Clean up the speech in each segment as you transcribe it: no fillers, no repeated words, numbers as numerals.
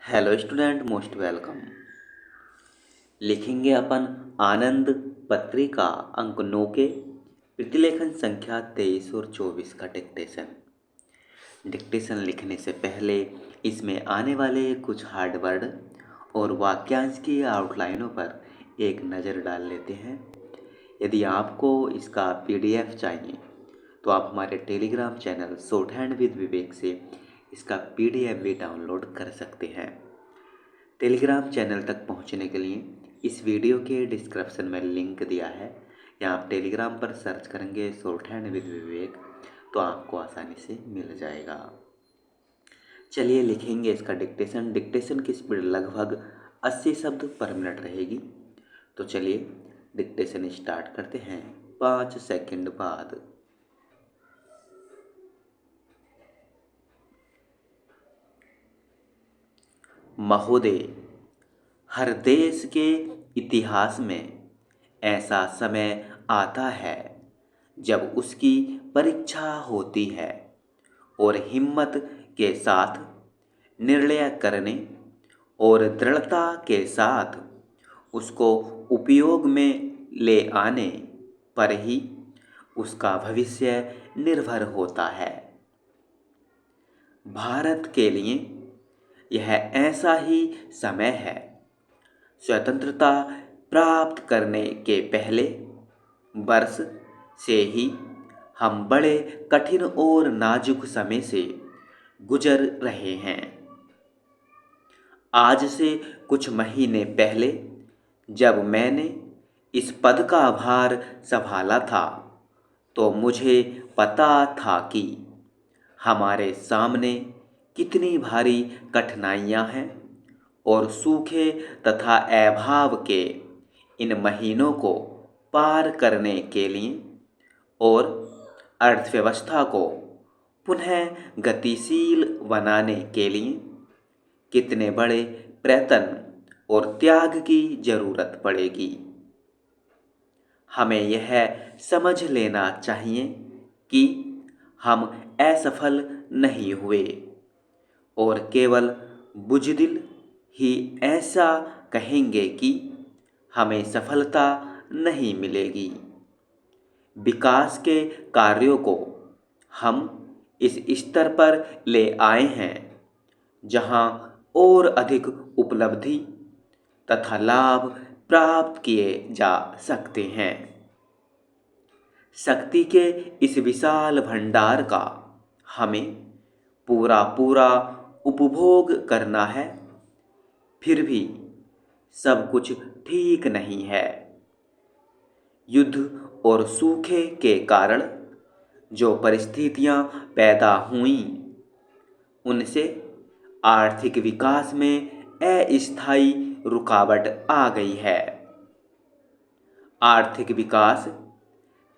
Hello student, most welcome. लिखेंगे अपन आनंद पत्रिका अंक 9 के प्रतिलेखन संख्या 23 और 24 का डिक्टेशन। डिक्टेशन लिखने से पहले इसमें आने वाले कुछ हार्ड वर्ड और वाक्यांश की आउटलाइनों पर एक नज़र डाल लेते हैं। यदि आपको इसका पीडीएफ चाहिए तो आप हमारे Telegram channel shorthand with Vivek से इसका पीडीएफ भी डाउनलोड कर सकते हैं। टेलीग्राम चैनल तक पहुंचने के लिए इस वीडियो के डिस्क्रिप्शन में लिंक दिया है, या आप टेलीग्राम पर सर्च करेंगे शॉर्ट हैंड विद विवेक तो आपको आसानी से मिल जाएगा। चलिए लिखेंगे इसका डिक्टेशन। डिक्टेशन की स्पीड लगभग 80 शब्द पर मिनट रहेगी। तो चलिए डिक्टेशन स्टार्ट करते हैं 5 सेकंड बाद। महोदय, हर देश के इतिहास में ऐसा समय आता है जब उसकी परीक्षा होती है और हिम्मत के साथ निर्णय करने और दृढ़ता के साथ उसको उपयोग में ले आने पर ही उसका भविष्य निर्भर होता है। भारत के लिए यह ऐसा ही समय है। स्वतंत्रता प्राप्त करने के पहले वर्ष से ही हम बड़े कठिन और नाजुक समय से गुजर रहे हैं। आज से कुछ महीने पहले जब मैंने इस पद का भार संभाला था तो मुझे पता था कि हमारे सामने कितनी भारी कठिनाइयां हैं और सूखे तथा अभाव के इन महीनों को पार करने के लिए और अर्थव्यवस्था को पुनः गतिशील बनाने के लिए कितने बड़े प्रयत्न और त्याग की जरूरत पड़ेगी। हमें यह समझ लेना चाहिए कि हम असफल नहीं हुए और केवल बुज़दिल ही ऐसा कहेंगे कि हमें सफलता नहीं मिलेगी। विकास के कार्यों को हम इस स्तर पर ले आए हैं जहां और अधिक उपलब्धि तथा लाभ प्राप्त किए जा सकते हैं। शक्ति के इस विशाल भंडार का हमें पूरा पूरा उपभोग करना है। फिर भी सब कुछ ठीक नहीं है। युद्ध और सूखे के कारण जो परिस्थितियां पैदा हुईं उनसे आर्थिक विकास में अस्थायी रुकावट आ गई है। आर्थिक विकास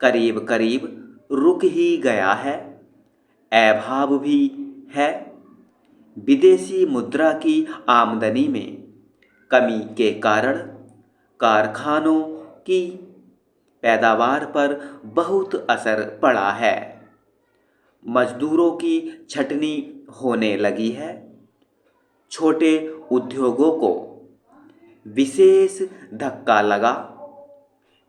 करीब करीब रुक ही गया है। अभाव भी है। विदेशी मुद्रा की आमदनी में कमी के कारण कारखानों की पैदावार पर बहुत असर पड़ा है। मजदूरों की छटनी होने लगी है। छोटे उद्योगों को विशेष धक्का लगा।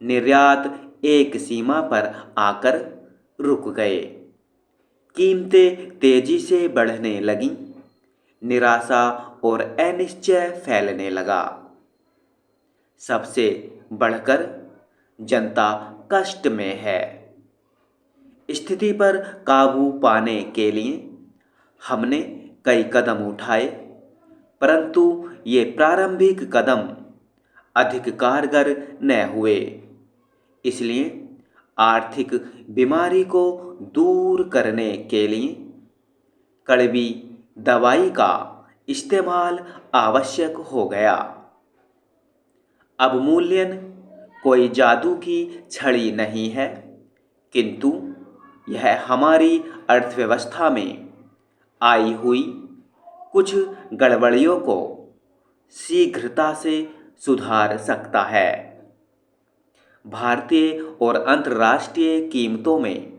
निर्यात एक सीमा पर आकर रुक गए। कीमतें तेजी से बढ़ने लगीं। निराशा और अनिश्चय फैलने लगा। सबसे बढ़कर जनता कष्ट में है। स्थिति पर काबू पाने के लिए हमने कई कदम उठाए, परंतु ये प्रारंभिक कदम अधिक कारगर न हुए। इसलिए आर्थिक बीमारी को दूर करने के लिए कड़वी दवाई का इस्तेमाल आवश्यक हो गया। अवमूल्यन कोई जादू की छड़ी नहीं है, किंतु यह हमारी अर्थव्यवस्था में आई हुई कुछ गड़बड़ियों को शीघ्रता से सुधार सकता है। भारतीय और अंतर्राष्ट्रीय कीमतों में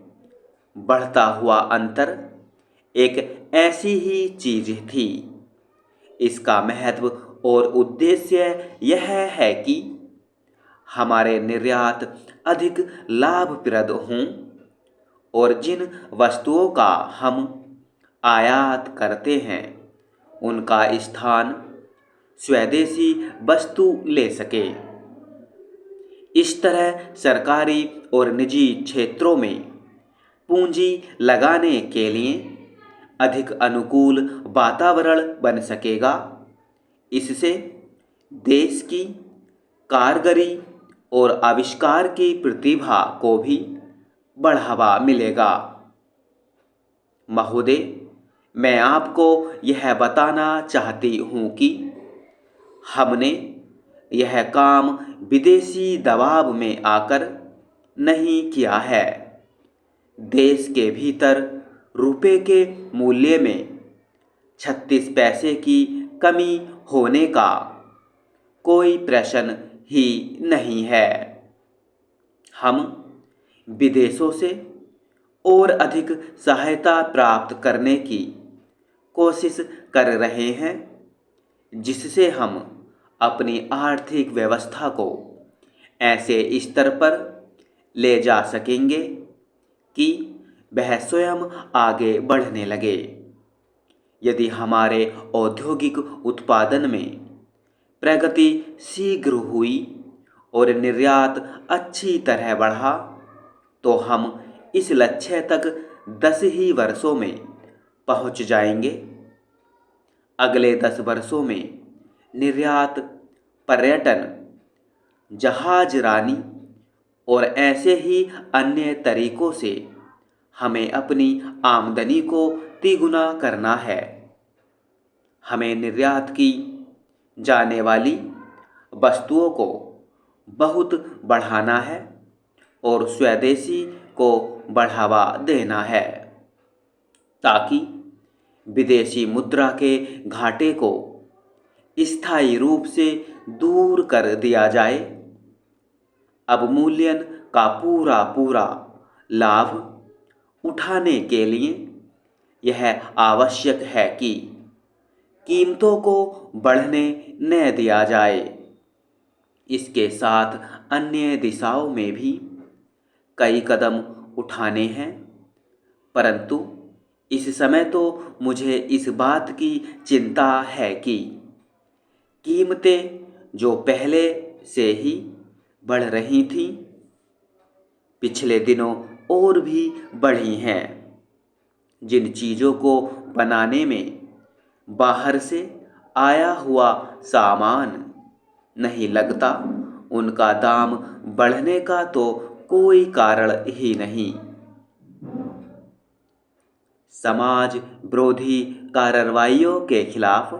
बढ़ता हुआ अंतर एक ऐसी ही चीज थी। इसका महत्व और उद्देश्य यह है कि हमारे निर्यात अधिक लाभप्रद हों और जिन वस्तुओं का हम आयात करते हैं उनका स्थान स्वदेशी वस्तु ले सके। इस तरह सरकारी और निजी क्षेत्रों में पूंजी लगाने के लिए अधिक अनुकूल वातावरण बन सकेगा। इससे देश की कारीगरी और आविष्कार की प्रतिभा को भी बढ़ावा मिलेगा। महोदय, मैं आपको यह बताना चाहती हूँ कि हमने यह काम विदेशी दबाव में आकर नहीं किया है। देश के भीतर रुपए के मूल्य में 36 पैसे की कमी होने का कोई प्रश्न ही नहीं है। हम विदेशों से और अधिक सहायता प्राप्त करने की कोशिश कर रहे हैं, जिससे हम अपनी आर्थिक व्यवस्था को ऐसे स्तर पर ले जा सकेंगे कि वह स्वयं आगे बढ़ने लगे। यदि हमारे औद्योगिक उत्पादन में प्रगति शीघ्र हुई और निर्यात अच्छी तरह बढ़ा तो हम इस लक्ष्य तक 10 ही वर्षों में पहुंच जाएंगे। अगले 10 वर्षों में निर्यात, पर्यटन, जहाजरानी और ऐसे ही अन्य तरीकों से हमें अपनी आमदनी को तिगुना करना है। हमें निर्यात की जाने वाली वस्तुओं को बहुत बढ़ाना है और स्वदेशी को बढ़ावा देना है ताकि विदेशी मुद्रा के घाटे को स्थायी रूप से दूर कर दिया जाए। अवमूल्यन का पूरा पूरा लाभ उठाने के लिए यह आवश्यक है कि कीमतों को बढ़ने न दिया जाए। इसके साथ अन्य दिशाओं में भी कई कदम उठाने हैं, परंतु इस समय तो मुझे इस बात की चिंता है कि कीमतें जो पहले से ही बढ़ रही थीं, पिछले दिनों और भी बढ़ी हैं। जिन चीज़ों को बनाने में बाहर से आया हुआ सामान नहीं लगता, उनका दाम बढ़ने का तो कोई कारण ही नहीं। समाज विरोधी कार्रवाइयों के खिलाफ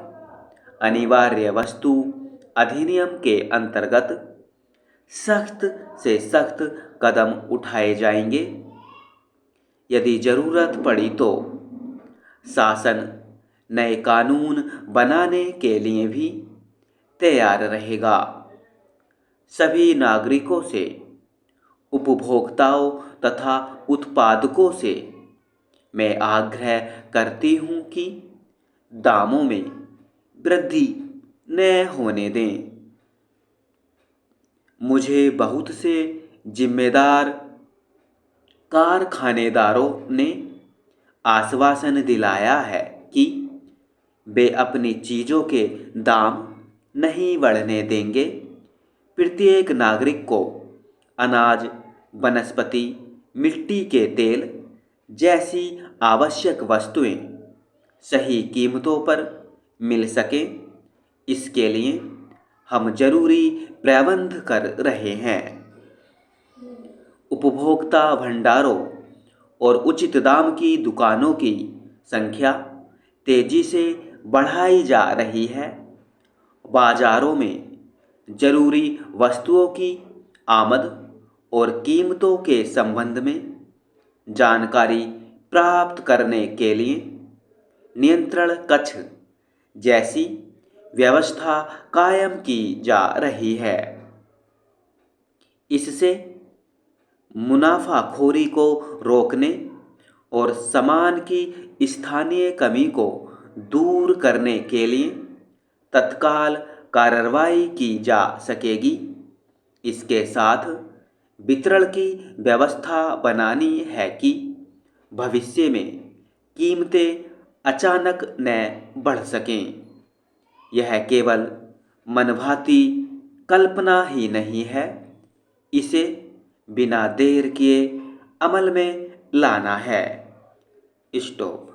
अनिवार्य वस्तु अधिनियम के अंतर्गत सख्त से सख्त कदम उठाए जाएंगे। यदि जरूरत पड़ी तो शासन नए कानून बनाने के लिए भी तैयार रहेगा। सभी नागरिकों से, उपभोक्ताओं तथा उत्पादकों से मैं आग्रह करती हूँ कि दामों में वृद्धि न होने दें। मुझे बहुत से जिम्मेदार कारखानेदारों ने आश्वासन दिलाया है कि वे अपनी चीज़ों के दाम नहीं बढ़ने देंगे। प्रत्येक नागरिक को अनाज, वनस्पति, मिट्टी के तेल जैसी आवश्यक वस्तुएं सही कीमतों पर मिल सकें, इसके लिए हम जरूरी प्रबंध कर रहे हैं। उपभोक्ता भंडारों और उचित दाम की दुकानों की संख्या तेजी से बढ़ाई जा रही है। बाजारों में जरूरी वस्तुओं की आमद और कीमतों के संबंध में जानकारी प्राप्त करने के लिए नियंत्रण कक्ष जैसी व्यवस्था कायम की जा रही है। इससे मुनाफाखोरी को रोकने और सामान की स्थानीय कमी को दूर करने के लिए तत्काल कार्रवाई की जा सकेगी। इसके साथ वितरण की व्यवस्था बनानी है कि भविष्य में कीमतें अचानक न बढ़ सकें। यह केवल मनभाती कल्पना ही नहीं है, इसे बिना देर किए अमल में लाना है। स्टॉप।